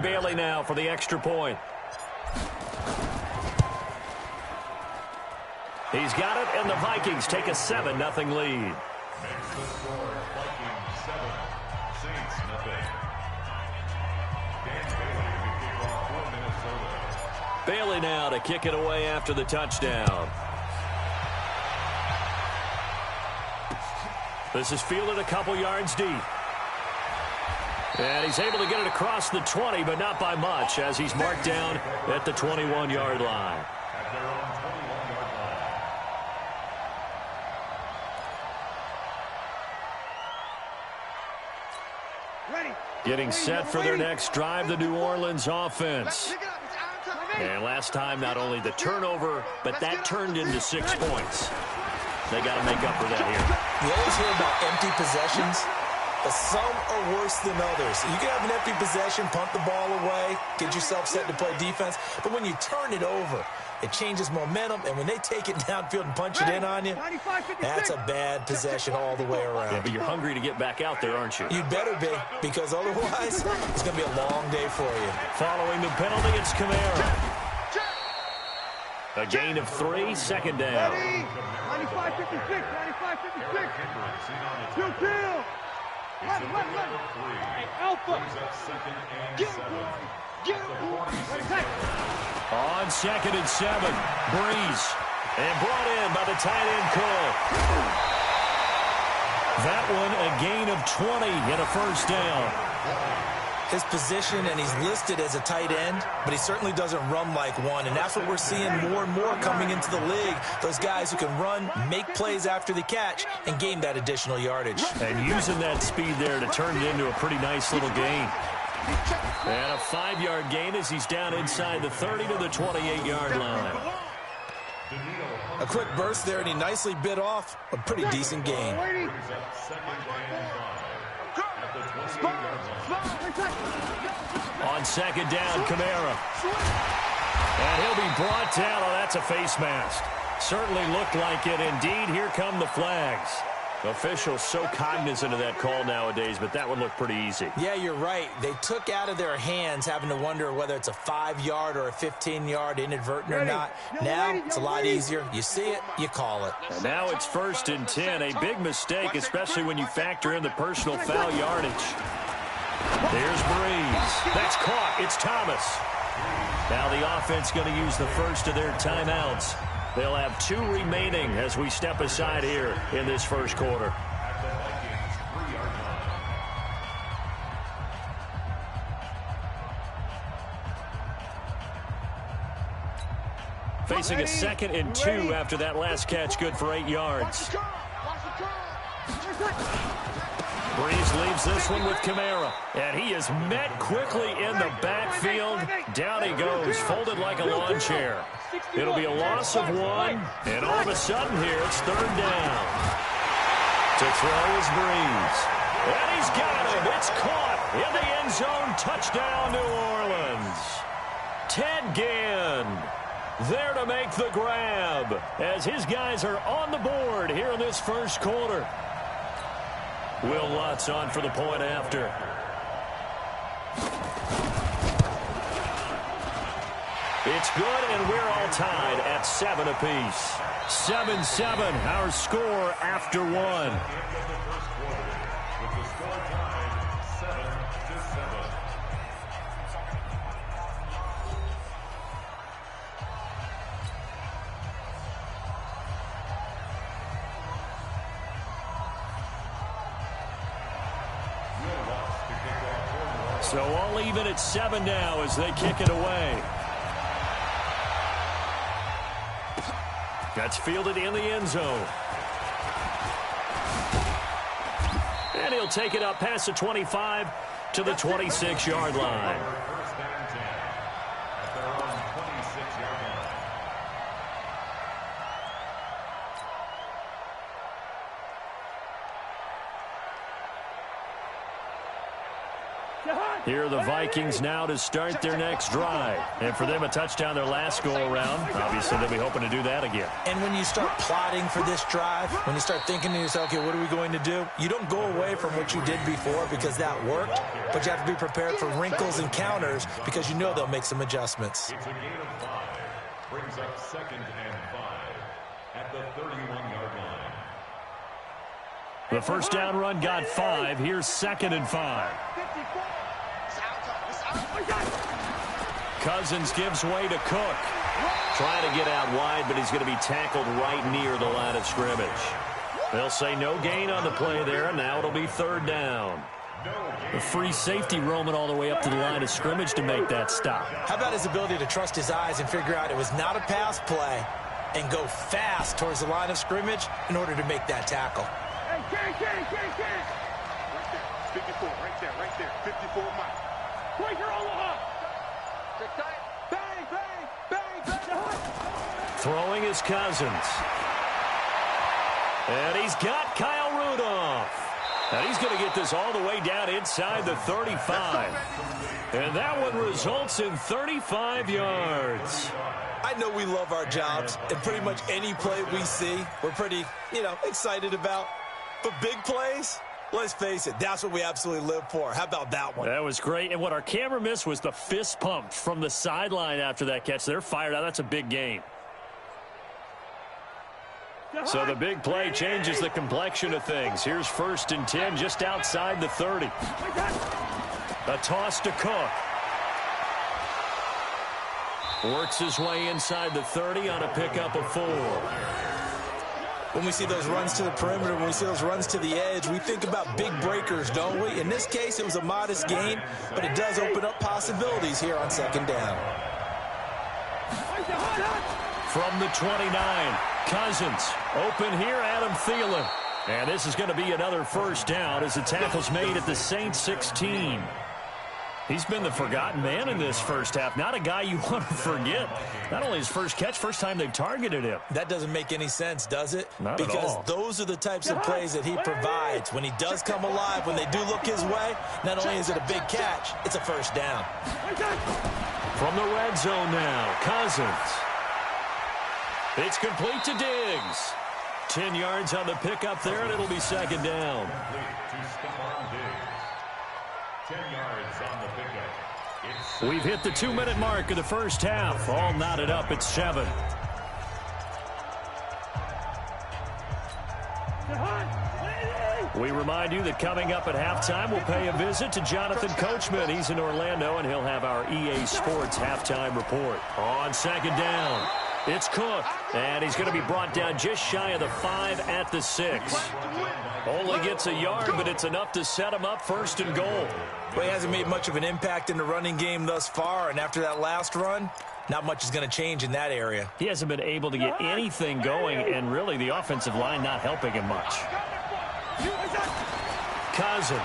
Bailey now for the extra point. He's got it, and the Vikings take a 7-0 lead. Makes the score Vikings 7, Saints nothing. Dan Bailey to kick off for Minnesota. Bailey now to kick it away after the touchdown. This is fielded a couple yards deep. And he's able to get it across the 20, but not by much, as he's marked down at the 21-yard line. At their own 21-yard line. Ready. Getting set for their next drive, the New Orleans offense. And last time, not only the turnover, but that turned into 6 points. They got to make up for that here. You always hear about empty possessions, but some are worse than others. You can have an empty possession, punt the ball away, get yourself set to play defense, but when you turn it over, it changes momentum, and when they take it downfield and punch it in on you, that's a bad possession all the way around. Yeah, but you're hungry to get back out there, aren't you? You'd better be, because otherwise, it's going to be a long day for you. Following the penalty, it's Kamara. A gain of 3, second down. 95-56, 95-56. 2-2. Alpha. On 2nd and 7, Breeze. And brought in by the tight end, Cole. That one a gain of 20 and a first down. His position, and he's listed as a tight end, but he certainly doesn't run like one, and that's what we're seeing more and more coming into the league. Those guys who can run, make plays after the catch, and gain that additional yardage. And using that speed there to turn it into a pretty nice little gain. And a 5-yard gain as he's down inside the 30 to the 28-yard line. A quick burst there, and he nicely bit off a pretty decent gain. On 2nd down, Kamara. And he'll be brought down. Oh, that's a face mask. Certainly looked like it. Indeed, here come the flags. Officials so cognizant of that call nowadays, but that one looked pretty easy. Yeah, you're right. They took out of their hands having to wonder whether it's a 5-yard or a 15-yard inadvertent or not. Now, it's a lot easier. You see it, you call it. And now it's 1st and 10. A big mistake, especially when you factor in the personal foul yardage. There's Breeze. That's caught. It's Thomas. Now the offense going to use the first of their timeouts. They'll have 2 remaining as we step aside here in this first quarter. Facing a 2nd and 2 after that last catch, good for 8 yards. Breeze leaves this one with Kamara, and he is met quickly in the backfield. Down he goes, folded like a lawn chair. It'll be a loss of 1, and all of a sudden here, it's 3rd down. To throw is Breeze. And he's got him. It's caught in the end zone. Touchdown, New Orleans. Ted Ginn there to make the grab as his guys are on the board here in this first quarter. Will Lutz on for the point after. It's good, and we're all tied at 7 apiece. 7-7, our score after 1. So all even at 7 now as they kick it away. That's fielded in the end zone. And he'll take it up past the 25 to the 26-yard line. Here are the Vikings now to start their next drive. And for them, a touchdown their last go-around. Obviously, they'll be hoping to do that again. And when you start plotting for this drive, when you start thinking to yourself, okay, what are we going to do? You don't go away from what you did before because that worked, but you have to be prepared for wrinkles and counters because you know they'll make some adjustments. It's a gain of 5. Brings up 2nd and 5 at the 31-yard line. The first down run got 5. Here's 2nd and 5. Cousins gives way to Cook. Trying to get out wide, but he's going to be tackled right near the line of scrimmage. They'll say no gain on the play there, and now it'll be 3rd down. The free safety roaming all the way up to the line of scrimmage to make that stop. How about his ability to trust his eyes and figure out it was not a pass play and go fast towards the line of scrimmage in order to make that tackle? Hey, Ken. Right there, 54, right there, 54 miles. Quaker Omaha. Bang. Throwing his Cousins. And he's got Kyle Rudolph. And he's going to get this all the way down inside the 35. And that one results in 35 yards. I know we love our jobs, and pretty much any play we see, we're pretty, excited about. But big plays, let's face it, that's what we absolutely live for. How about that one? That was great. And what our camera missed was the fist pump from the sideline after that catch. They're fired out. That's a big game. So the big play changes the complexion of things. Here's 1st and 10 just outside the 30. A toss to Cook. Works his way inside the 30 on a pickup of 4. When we see those runs to the perimeter, when we see those runs to the edge, we think about big breakers, don't we? In this case, it was a modest gain, but it does open up possibilities here on 2nd down. From the 29, Cousins. Open here, Adam Thielen. And this is going to be another 1st down as the tackle's made at the Saints 16. He's been the forgotten man in this first half. Not a guy you want to forget. Not only his first catch, first time they've targeted him. That doesn't make any sense, does it? Not because at all. Those are the types of plays that he provides. When he does come alive, when they do look his way, not only is it a big catch, it's a 1st down. From the red zone now, Cousins. It's complete to Diggs. 10 yards on the pickup there, and it'll be 2nd down. We've hit the 2-minute mark of the first half. All knotted up at 7. We remind you that coming up at halftime, we'll pay a visit to Jonathan Coachman. He's in Orlando, and he'll have our EA Sports halftime report. On 2nd down, it's Cook, and he's going to be brought down just shy of the 5 at the 6. Only gets a yard, but it's enough to set him up 1st and goal. Well, he hasn't made much of an impact in the running game thus far, and after that last run, not much is going to change in that area. He hasn't been able to get anything going, and really the offensive line not helping him much. Cousins.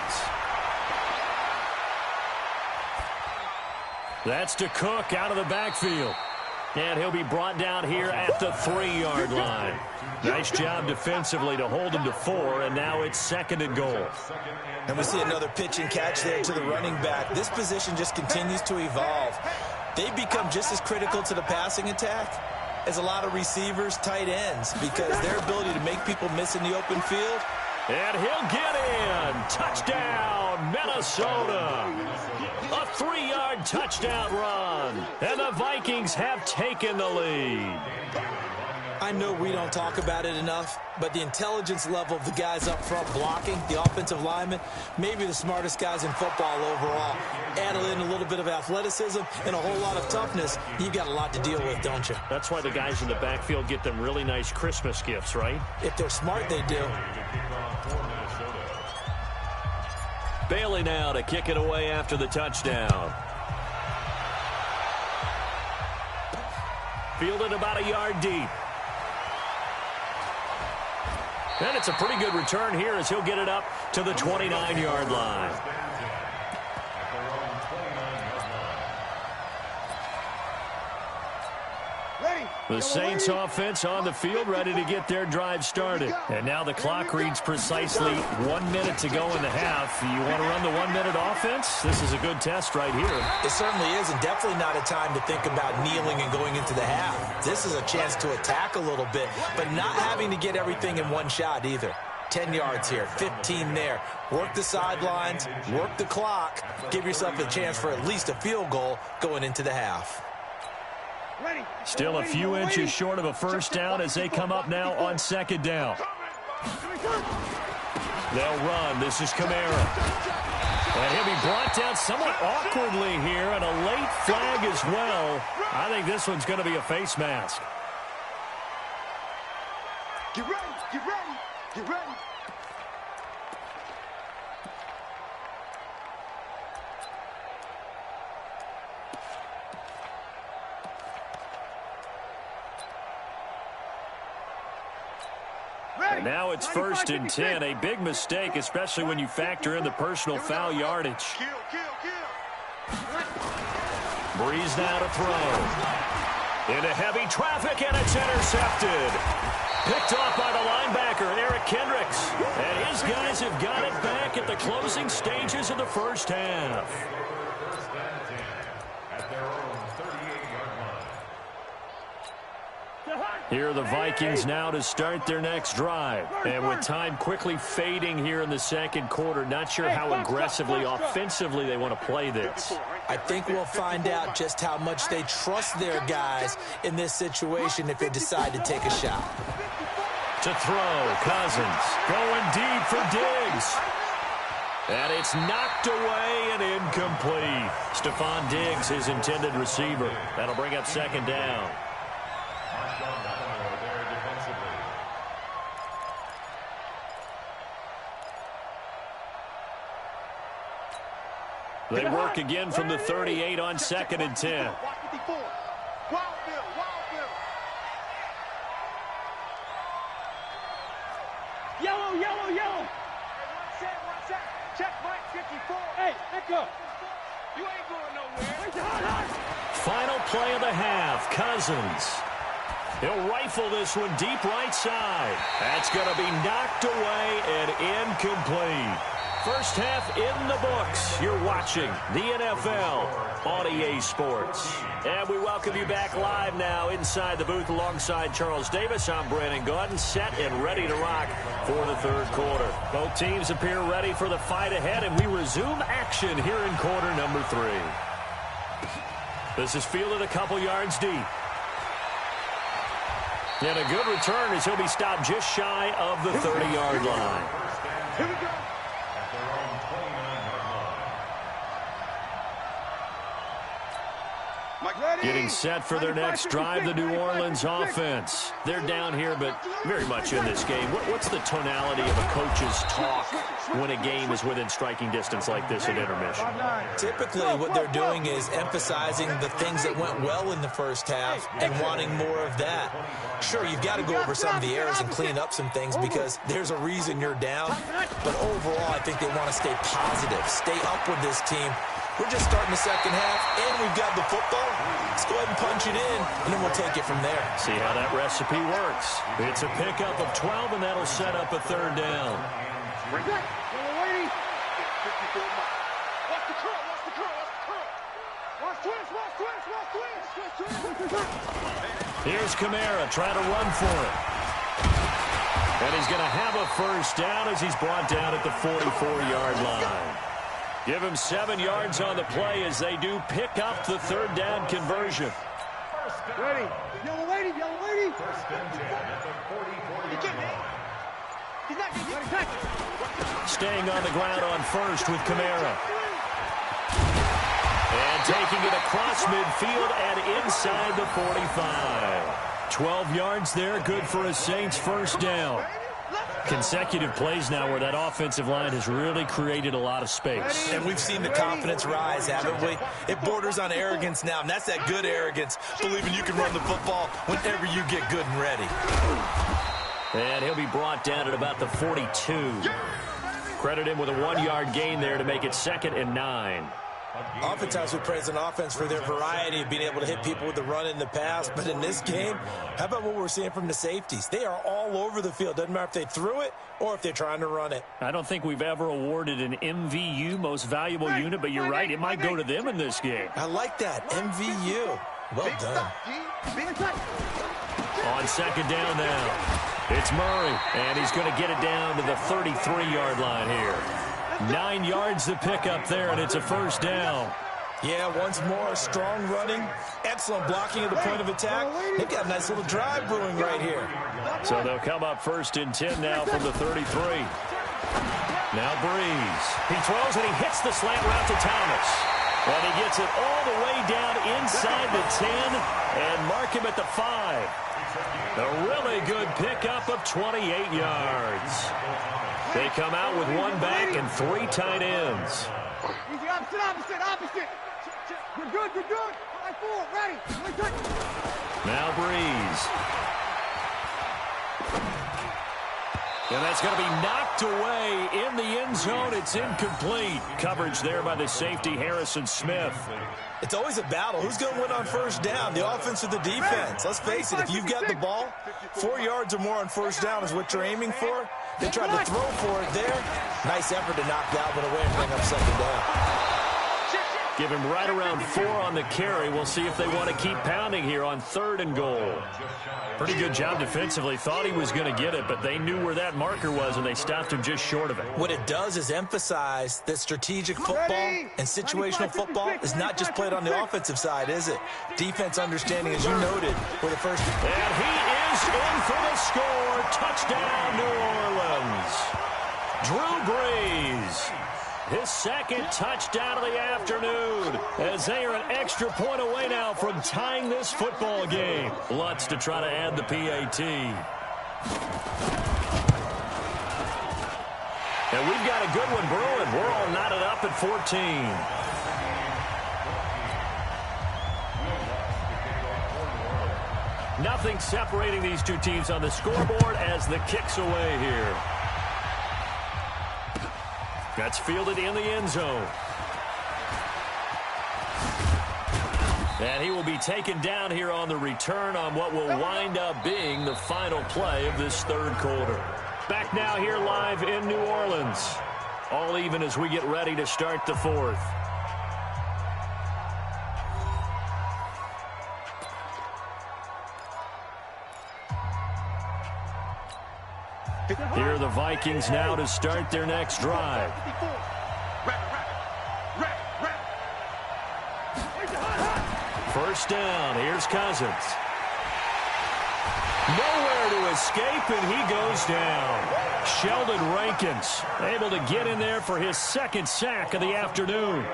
That's to Cook out of the backfield. And he'll be brought down here at the 3-yard line. Nice job defensively to hold him to 4, and now it's 2nd and goal. And we see another pitch and catch there to the running back. This position just continues to evolve. They become just as critical to the passing attack as a lot of receivers, tight ends, because their ability to make people miss in the open field. And he'll get in. Touchdown, Minnesota. A 3-yard touchdown run. And the Vikings have taken the lead. I know we don't talk about it enough, but the intelligence level of the guys up front blocking, the offensive linemen, maybe the smartest guys in football overall. Add in a little bit of athleticism and a whole lot of toughness, you've got a lot to deal with, don't you? That's why the guys in the backfield get them really nice Christmas gifts, right? If they're smart, they do. Bailey now to kick it away after the touchdown. Fielded about a yard deep. And it's a pretty good return here as he'll get it up to the 29-yard line. The Saints offense on the field, ready to get their drive started. And now the clock reads precisely 1 minute to go in the half. You want to run the 1 minute offense? This is a good test right here. It certainly is, and definitely not a time to think about kneeling and going into the half. This is a chance to attack a little bit, but not having to get everything in one shot either. 10 yards here, 15 there. Work the sidelines, work the clock. Give yourself a chance for at least a field goal going into the half. Still a few inches short of a first down as they come up now on second down. They'll run. This is Kamara. And he'll be brought down somewhat awkwardly here, and a late flag as well. I think this one's going to be a face mask. Get ready, get ready, get ready. And now it's 1st and 10. A big mistake, especially when you factor in the personal foul yardage. Breeze now to throw. Into heavy traffic, and it's intercepted. Picked off by the linebacker, Eric Kendricks. And his guys have got it back at the closing stages of the first half. First and 10 at their own 38-yard line. Here are the Vikings now to start their next drive. And with time quickly fading here in the second quarter, not sure how aggressively, offensively they want to play this. I think we'll find out just how much they trust their guys in this situation if they decide to take a shot. To throw, Cousins going deep for Diggs. And it's knocked away and incomplete. Stephon Diggs, his intended receiver. That'll bring up second down. They work again from the 38 on 2nd and 10. Yellow, yellow, yellow. One set. Check Mike 54. Hey, Echo. You ain't going nowhere. Final play of the half, Cousins. He'll rifle this one deep right side. That's going to be knocked away and incomplete. First half in the books. You're watching the NFL on EA Sports. And we welcome you back live now inside the booth alongside Charles Davis. I'm Brandon Gaudin, set and ready to rock for the third quarter. Both teams appear ready for the fight ahead, and we resume action here in quarter number 3. This is fielded a couple yards deep. And a good return as he'll be stopped just shy of the 30-yard line. Here we go. Getting set for their next drive, the New Orleans offense. They're down here, but very much in this game. What's the tonality of a coach's talk when a game is within striking distance like this at intermission? Typically, what they're doing is emphasizing the things that went well in the first half and wanting more of that. Sure, you've got to go over some of the errors and clean up some things because there's a reason you're down. But overall, I think they want to stay positive, stay up with this team. We're just starting the second half, and we've got the football. Let's go ahead and punch it in, and then we'll take it from there. See how that recipe works. It's a pickup of 12, and that'll set up a third down. Watch the curl, watch the curl, watch the curl. Watch twist. Here's Kamara trying to run for it. And he's going to have a first down as he's brought down at the 44-yard line. Give him 7 yards on the play as they do pick up the third down conversion. Ready. Yellow lady, yellow lady. First and 10 at the 44-yard line. He's not getting it. Staying on the ground on first with Kamara. And taking it across midfield and inside the 45. 12 yards there, good for a Saints first down. Consecutive plays now where that offensive line has really created a lot of space. And we've seen the confidence rise, haven't we? It borders on arrogance now, and that's that good arrogance, believing you can run the football whenever you get good and ready. And he'll be brought down at about the 42. Credit him with a 1-yard gain there to make it 2nd and 9. Oftentimes we praise an offense for their variety of being able to hit people with the run in the pass, but in this game, how about what we're seeing from the safeties? They are all over the field. Doesn't matter if they threw it or if they're trying to run it. I don't think we've ever awarded an MVU, most valuable unit, but you're right, it might go to them in this game. I like that, MVU. Well done. On second down now, it's Murray, and he's going to get it down to the 33-yard line here. 9 yards to pick up there, and it's a first down. Yeah, once more, strong running, excellent blocking at the point of attack. They've got a nice little drive brewing right here. So they'll come up first and 10 now from the 33. Now Breeze. He throws and he hits the slant route to Thomas. And he gets it all the way down inside the 10 and mark him at the 5. A really good pickup of 28 yards. They come out with one back and 3 tight ends. Easy, opposite. We're good. Right forward, ready. Now Breeze. And that's going to be knocked away in the end zone. It's incomplete. Coverage there by the safety, Harrison Smith. It's always a battle. Who's going to win on first down, the offense or the defense? Let's face it, if you've got the ball, 4 yards or more on first down is what you're aiming for. They tried to throw for it there. Nice effort to knock Dalvin away and bring up second down. Give him right around 4 on the carry. We'll see if they want to keep pounding here on 3rd and goal. Pretty good job defensively. Thought he was going to get it, but they knew where that marker was, and they stopped him just short of it. What it does is emphasize that strategic football and situational football is not just played on the offensive side, is it? Defense understanding, as you noted, for the first. And he is in for the score. Touchdown, New Orleans. Drew Brees. His second touchdown of the afternoon, as they are an extra point away now from tying this football game. Lutz to try to add the PAT. And we've got a good one brewing. We're all knotted up at 14. Nothing separating these two teams on the scoreboard as the kick's away here. That's fielded in the end zone. And he will be taken down here on the return on what will wind up being the final play of this 3rd quarter. Back now here live in New Orleans. All even as we get ready to start the 4th. Here are the Vikings now to start their next drive. First down, here's Cousins. Nowhere to escape, and he goes down. Sheldon Rankins able to get in there for his 2nd sack of the afternoon.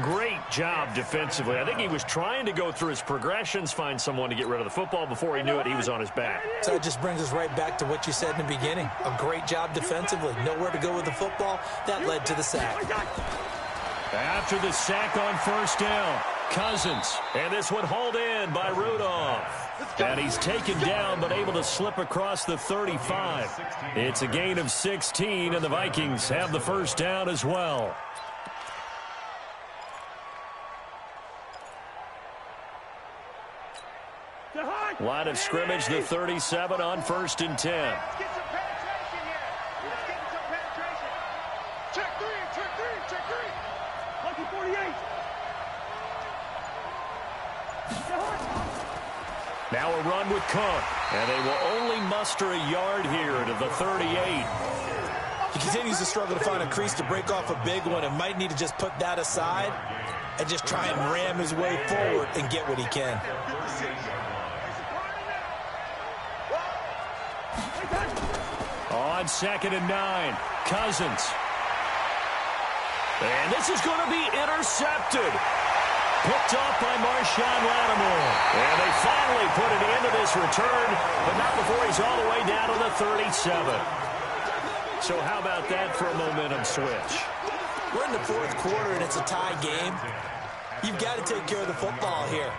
Great job defensively. I think he was trying to go through his progressions, find someone to get rid of the football. Before he knew it, he was on his back. So it just brings us right back to what you said in the beginning. A great job defensively. Nowhere to go with the football. That led to the sack. After the sack on first down, Cousins. And this one hauled in by Rudolph. And he's taken down but able to slip across the 35. It's a gain of 16, and the Vikings have the first down as well. Line of scrimmage, the 37 on 1st and 10. Let's get some penetration here. Let's get some penetration. Check three. Lucky 48. Now a run with Cook, and they will only muster a yard here to the 38. He continues to struggle to find a crease to break off a big one and might need to just put that aside and just try and ram his way forward and get what he can. On 2nd and 9, Cousins. And this is going to be intercepted. Picked off by Marshawn Lattimore. And they finally put an end to this return, but not before he's all the way down to the 37. So how about that for a momentum switch? We're in the 4th quarter, and it's a tie game. You've got to take care of the football here.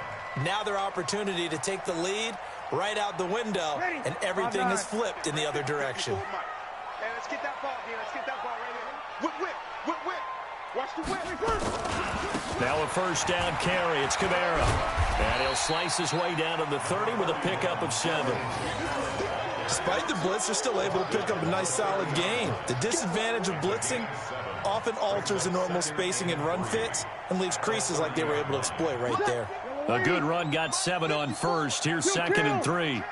Now their opportunity to take the lead right out the window, and everything is flipped in the other direction. Hey, let's get that ball here. Let's get that ball right here. Whip. Watch the whip. Now Now a first down carry. It's Kamara. And he'll slice his way down to the 30 with a pickup of 7. Despite the blitz, they're still able to pick up a nice, solid gain. The disadvantage of blitzing often alters the normal spacing and run fits and leaves creases like they were able to exploit right there. A good run got 7 on first. Here's 2nd and 3.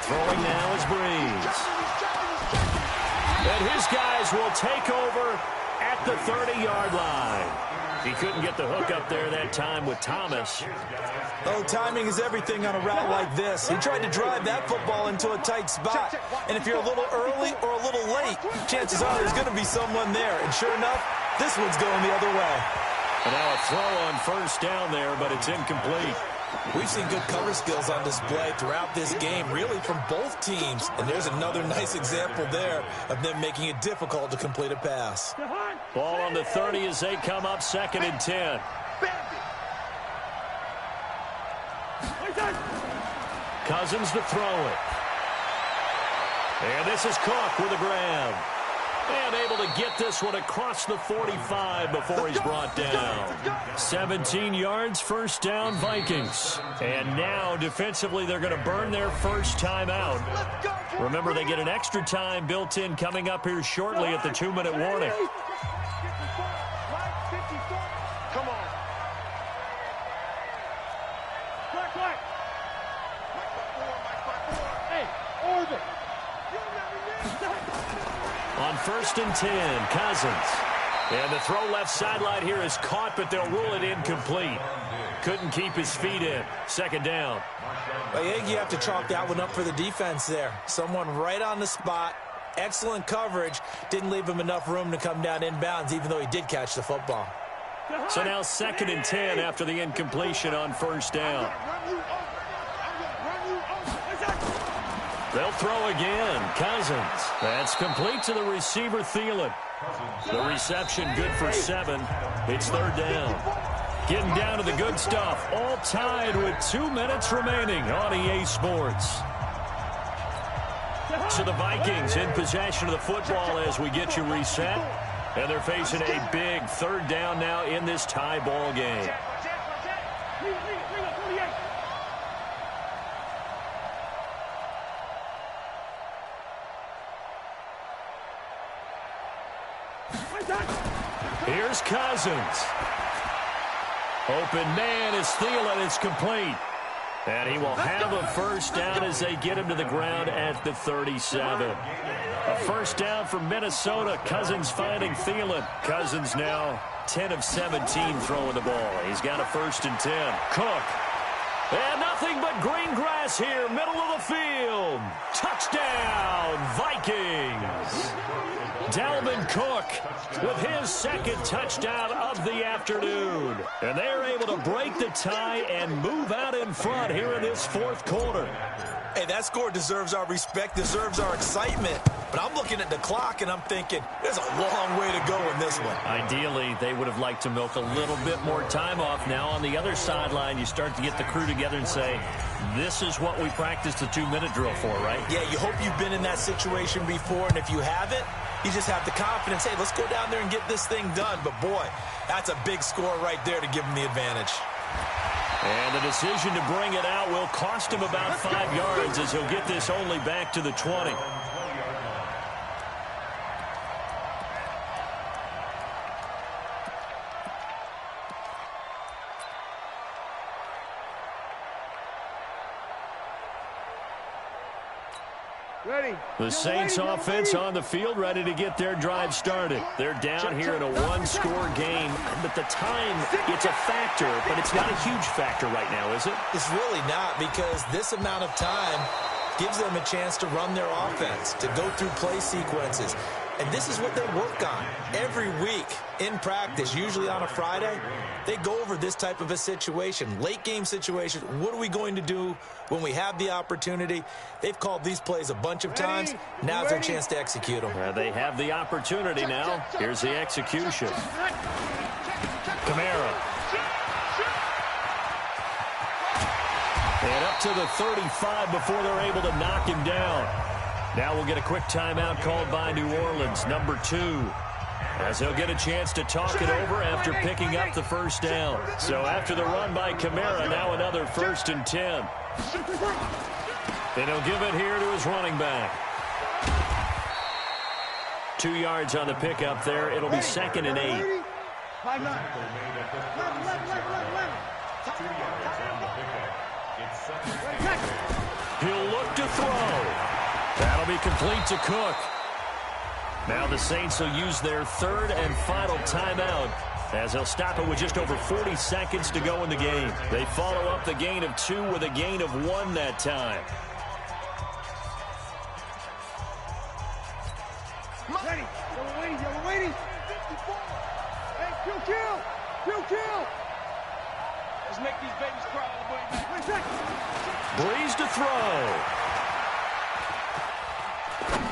Throwing now is Breeze. And his guys will take over at the 30-yard line. He couldn't get the hook up there that time with Thomas. Oh, timing is everything on a route like this. He tried to drive that football into a tight spot. And if you're a little early or a little late, chances are there's going to be someone there. And sure enough, this one's going the other way. And now a throw on first down there, but it's incomplete. We've seen good cover skills on display throughout this game, really from both teams. And there's another nice example there of them making it difficult to complete a pass. Ball on the 30 as they come up 2nd and 10. Cousins to throw it. And this is Cook with a grab. And able to get this one across the 45 before he's brought down. 17 yards, first down, Vikings. And now, defensively, they're going to burn their first time out. Remember, they get an extra time built in coming up here shortly at the 2-minute warning. Come on. Hey, Orbit. On 1st and 10, Cousins. And the throw left sideline here is caught, but they'll rule it incomplete. Couldn't keep his feet in. 2nd down. I think you have to chalk that one up for the defense there. Someone right on the spot. Excellent coverage. Didn't leave him enough room to come down inbounds, even though he did catch the football. So now 2nd and 10 after the incompletion on first down. They'll throw again. Cousins. That's complete to the receiver, Thielen. The reception good for 7. It's 3rd down. Getting down to the good stuff. All tied with 2 minutes remaining on EA Sports. So the Vikings in possession of the football as we get you reset. And they're facing a big 3rd down now in this tie ball game. Here's Cousins. Open man is Thielen. It's complete. And he will have a first down as they get him to the ground at the 37. A first down for Minnesota. Cousins finding Thielen. Cousins now 10 of 17 throwing the ball. He's got a 1st and 10. Cook. And nothing but green grass here, middle of the field. Touchdown, Vikings. Dalvin Cook with his 2nd touchdown of the afternoon. And they're able to break the tie and move out in front here in this 4th quarter. Hey, that score deserves our respect, deserves our excitement. But I'm looking at the clock and I'm thinking, there's a long way to go in this one. Ideally, they would have liked to milk a little bit more time off. Now on the other sideline, you start to get the crew together and say, this is what we practiced the 2-minute drill for, right? Yeah, you hope you've been in that situation before, and if you haven't, you just have the confidence, hey, let's go down there and get this thing done. But boy, that's a big score right there to give them the advantage. And the decision to bring it out will cost him about 5 yards as he'll get this only back to the 20. The Saints offense on the field ready to get their drive started. They're down here in a 1-score game, but the time, it's a factor, but it's not a huge factor right now, is it? It's really not, because this amount of time gives them a chance to run their offense, to go through play sequences. And this is what they work on every week in practice, usually on a Friday. They go over this type of a situation, late game situation. What are we going to do when we have the opportunity? They've called these plays a bunch of times. Now's their chance to execute them. They have the opportunity now. Here's the execution. Kamara. And up to the 35 before they're able to knock him down. Now we'll get a quick timeout called by New Orleans, number 2. as he'll get a chance to talk it over after picking up the first down. So after the run by Kamara, now another 1st and 10. And he'll give it here to his running back. 2 yards on the pickup there. It'll be 2nd and 8. He'll look to throw. That'll be complete to Cook. Now the Saints will use their 3rd and final timeout as they'll stop it with just over 40 seconds to go in the game. They follow up the gain of 2 with a gain of 1 that time. Ready. Yellow waiting. Hey, kill. Let's make these babies cry all the way back. 1 second. Breeze to throw.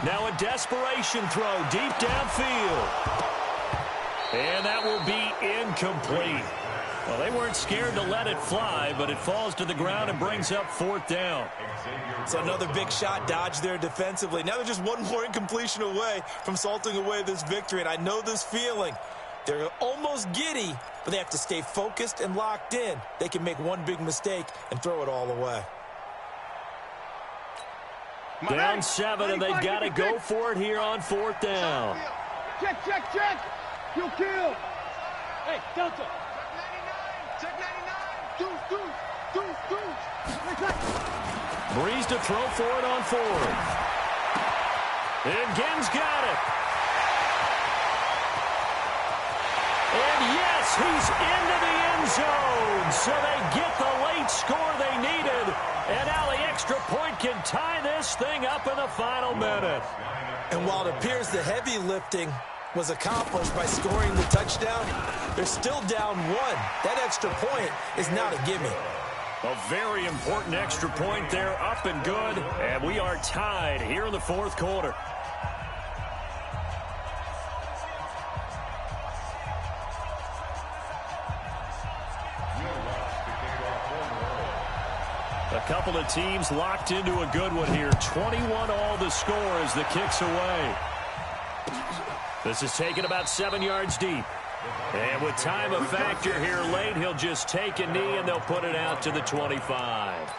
Now a desperation throw deep downfield. And that will be incomplete. Well, they weren't scared to let it fly, but it falls to the ground and brings up 4th down. So another big shot dodged there defensively. Now they're just one more incompletion away from salting away this victory, and I know this feeling. They're almost giddy, but they have to stay focused and locked in. They can make one big mistake and throw it all away. Down 7, and they've got to go for it here on 4th down. Check. Kill. Hey, Delta. Check 99. Deuce. Breeze to throw for it on 4th. And Ginn's got it. And yes, he's into the end zone. So they get the late score they needed. And now the extra point can tie this thing up in the final minute. And while it appears the heavy lifting was accomplished by scoring the touchdown, they're still down 1. That extra point is not a gimme. A very important extra point there, up and good. And we are tied here in the 4th quarter. A couple of teams locked into a good one here. 21 all the score as the kick's away. This is taken about 7 yards deep. And with time a factor here late, he'll just take a knee and they'll put it out to the 25.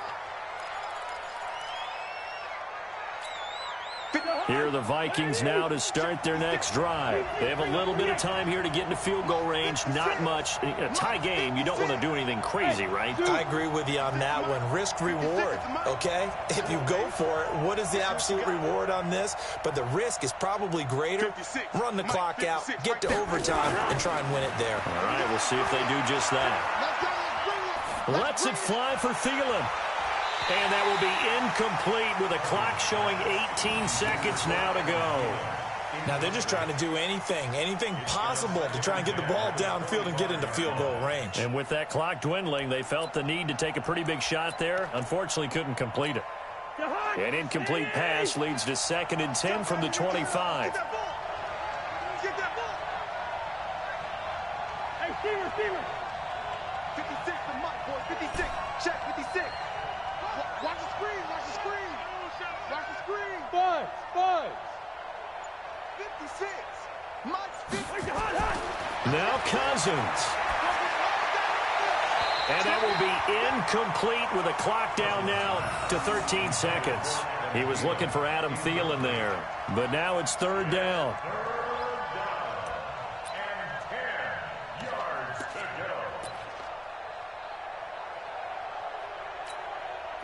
Here are the Vikings now to start their next drive. They have a little bit of time here to get into field goal range. Not much. In a tie game, you don't want to do anything crazy, right? I agree with you on that one. Risk reward, okay? If you go for it, what is the absolute reward on this? But the risk is probably greater. Run the clock out, get to overtime, and try and win it there. All right, we'll see if they do just that. Lets it fly for Thielen. And that will be incomplete with a clock showing 18 seconds now to go. Now they're just trying to do anything possible to try and get the ball downfield and get into field goal range. And with that clock dwindling, they felt the need to take a pretty big shot there. Unfortunately, couldn't complete it. An incomplete pass leads to 2nd and 10 from the 25. Hey, receiver. 56, the mic, boy. 56. Check 56. Watch the screen. Five. 56. Mike's 50. Now Cousins. And that will be incomplete with a clock down now to 13 seconds. He was looking for Adam Thielen there. But now it's 3rd down.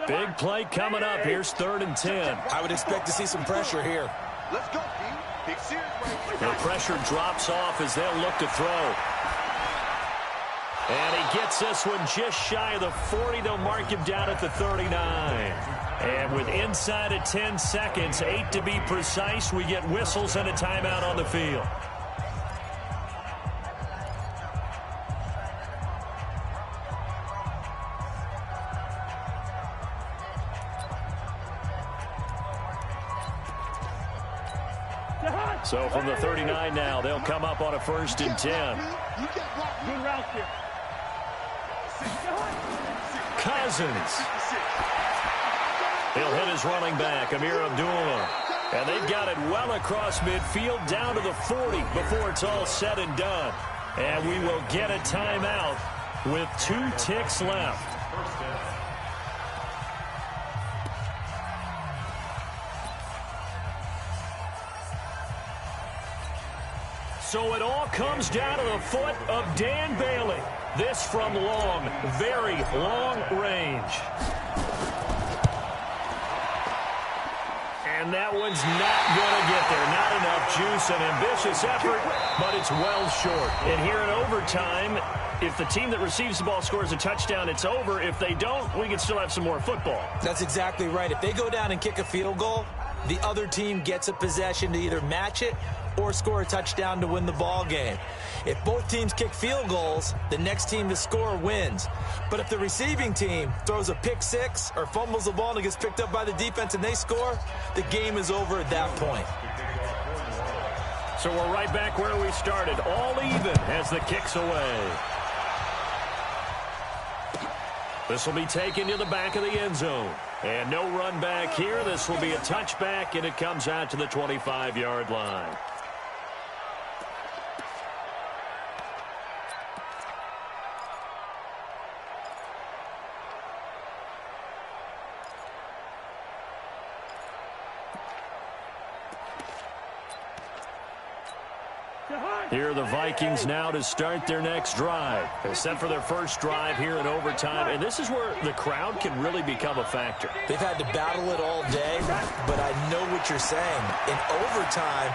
Big play coming up. Here's 3rd and 10. I would expect to see some pressure here. Let's go, D. Big series right. The pressure drops off as they'll look to throw. And he gets this one just shy of the 40. They'll mark him down at the 39. And with inside of 10 seconds, 8 to be precise, we get whistles and a timeout on the field. So from the 39 now, they'll come up on a 1st and 10. Good route here. Cousins. He'll hit his running back, Amir Abdullah. And they've got it well across midfield down to the 40 before it's all said and done. And we will get a timeout with 2 ticks left. So it all comes down to the foot of Dan Bailey. This from long, very long range. And that one's not going to get there. Not enough juice, an ambitious effort, but it's well short. And here in overtime, if the team that receives the ball scores a touchdown, it's over. If they don't, we can still have some more football. That's exactly right. If they go down and kick a field goal, the other team gets a possession to either match it or score a touchdown to win the ball game. If both teams kick field goals, the next team to score wins. But if the receiving team throws a pick six or fumbles the ball and it gets picked up by the defense and they score, the game is over at that point. So we're right back where we started, all even as the kick's away. This will be taken to the back of the end zone. And no run back here. This will be a touchback, and it comes out to the 25-yard line. Here are the Vikings now to start their next drive. They're set for their first drive here in overtime, and this is where the crowd can really become a factor. They've had to battle it all day, but I know what you're saying. In overtime,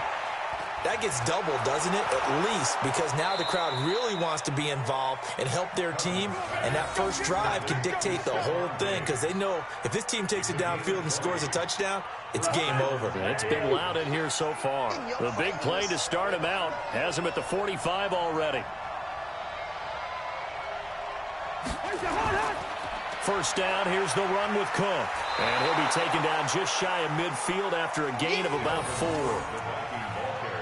that gets doubled, doesn't it? At least, because now the crowd really wants to be involved and help their team, and that first drive can dictate the whole thing because they know if this team takes it downfield and scores a touchdown, it's game over. It's been loud in here so far. The big play to start him out has him at the 45 already. First down, here's the run with Cook. And he'll be taken down just shy of midfield after a gain of about 4.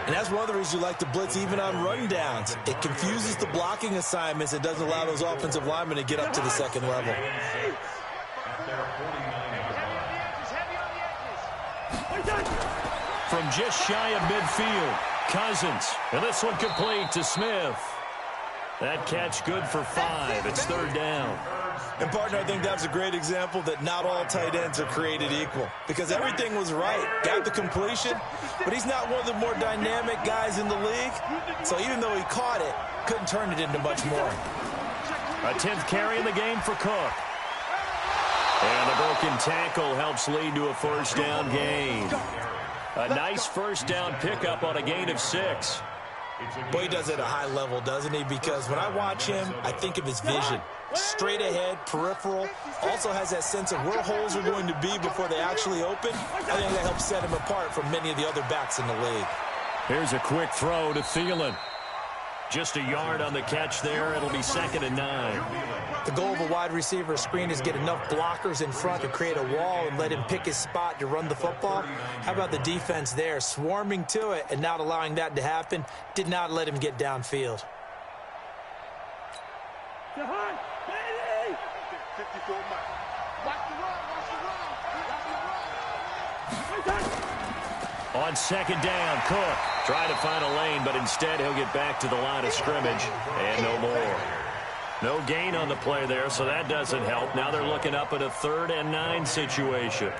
And that's one of the reasons you like to blitz even on rundowns. It confuses the blocking assignments. It doesn't allow those offensive linemen to get up to the second level. From just shy of midfield, Cousins. And this one complete to Smith. That catch good for 5. It's third down. And, partner, I think that's a great example that not all tight ends are created equal. Because everything was right. Got the completion, but he's not one of the more dynamic guys in the league. So even though he caught it, couldn't turn it into much more. A 10th carry in the game for Cook. And the broken tackle helps lead to a first down gain. A nice first down pickup on a gain of 6. Boy, he does it at a high level, doesn't he? Because when I watch him, I think of his vision. Straight ahead, peripheral, also has that sense of where holes are going to be before they actually open. I think that helps set him apart from many of the other backs in the league. Here's a quick throw to Thielen. Just a yard on the catch there. It'll be 2nd and 9. The goal of a wide receiver screen is get enough blockers in front to create a wall and let him pick his spot to run the football. How about the defense there, swarming to it and not allowing that to happen? Did not let him get downfield. On 2nd down, Cook trying to find a lane, but instead he'll get back to the line of scrimmage and no more. No gain on the play there, so that doesn't help. Now they're looking up at a 3rd and 9 situation.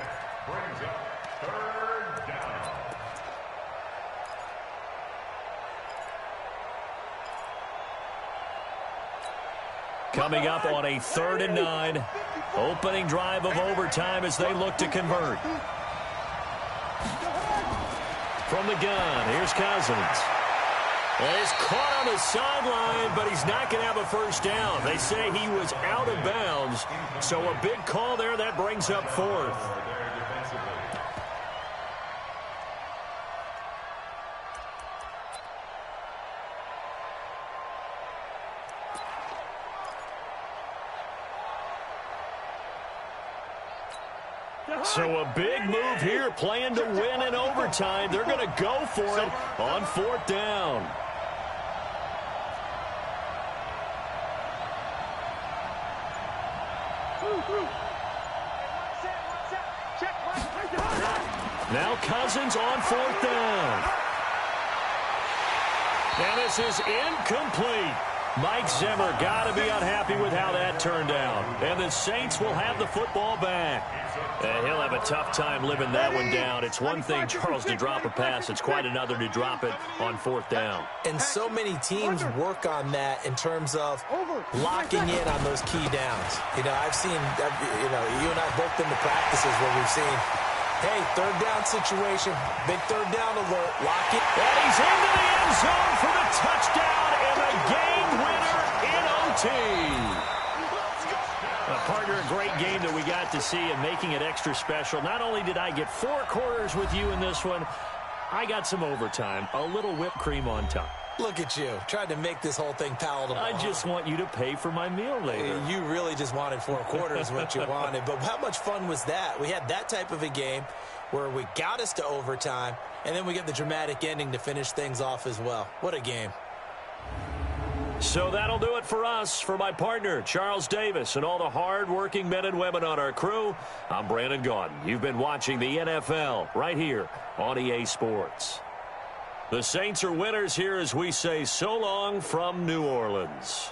Coming up on a 3rd and 9. Opening drive of overtime as they look to convert. From the gun, here's Cousins. Well, he's caught on the sideline, but he's not going to have a first down. They say he was out of bounds, so a big call there. That brings up 4th. So a big move here, playing to win in overtime. They're going to go for it on 4th down. Now Cousins on 4th down. And this is incomplete. Mike Zimmer got to be unhappy with how that turned out. And the Saints will have the football back. And he'll have a tough time living that one down. It's one thing, Charles, to drop a pass. It's quite another to drop it on 4th down. And so many teams work on that in terms of locking in on those key downs. I've seen, you and I both been to practices where we've seen, hey, 3rd down situation, big 3rd down alert, lock it. And he's into the end zone for the touchdown and the game winner in OT. Partner, a great game that we got to see and making it extra special. Not only did I get 4 quarters with you in this one, I got some overtime, a little whipped cream on top. Look at you, trying to make this whole thing palatable. I just want you to pay for my meal later. You really just wanted 4 quarters what you wanted. But how much fun was that? We had that type of a game where we got us to overtime, and then we get the dramatic ending to finish things off as well. What a game. So that'll do it for us. For my partner, Charles Davis, and all the hard-working men and women on our crew, I'm Brandon Gaudin. You've been watching the NFL right here on EA Sports. The Saints are winners here as we say so long from New Orleans.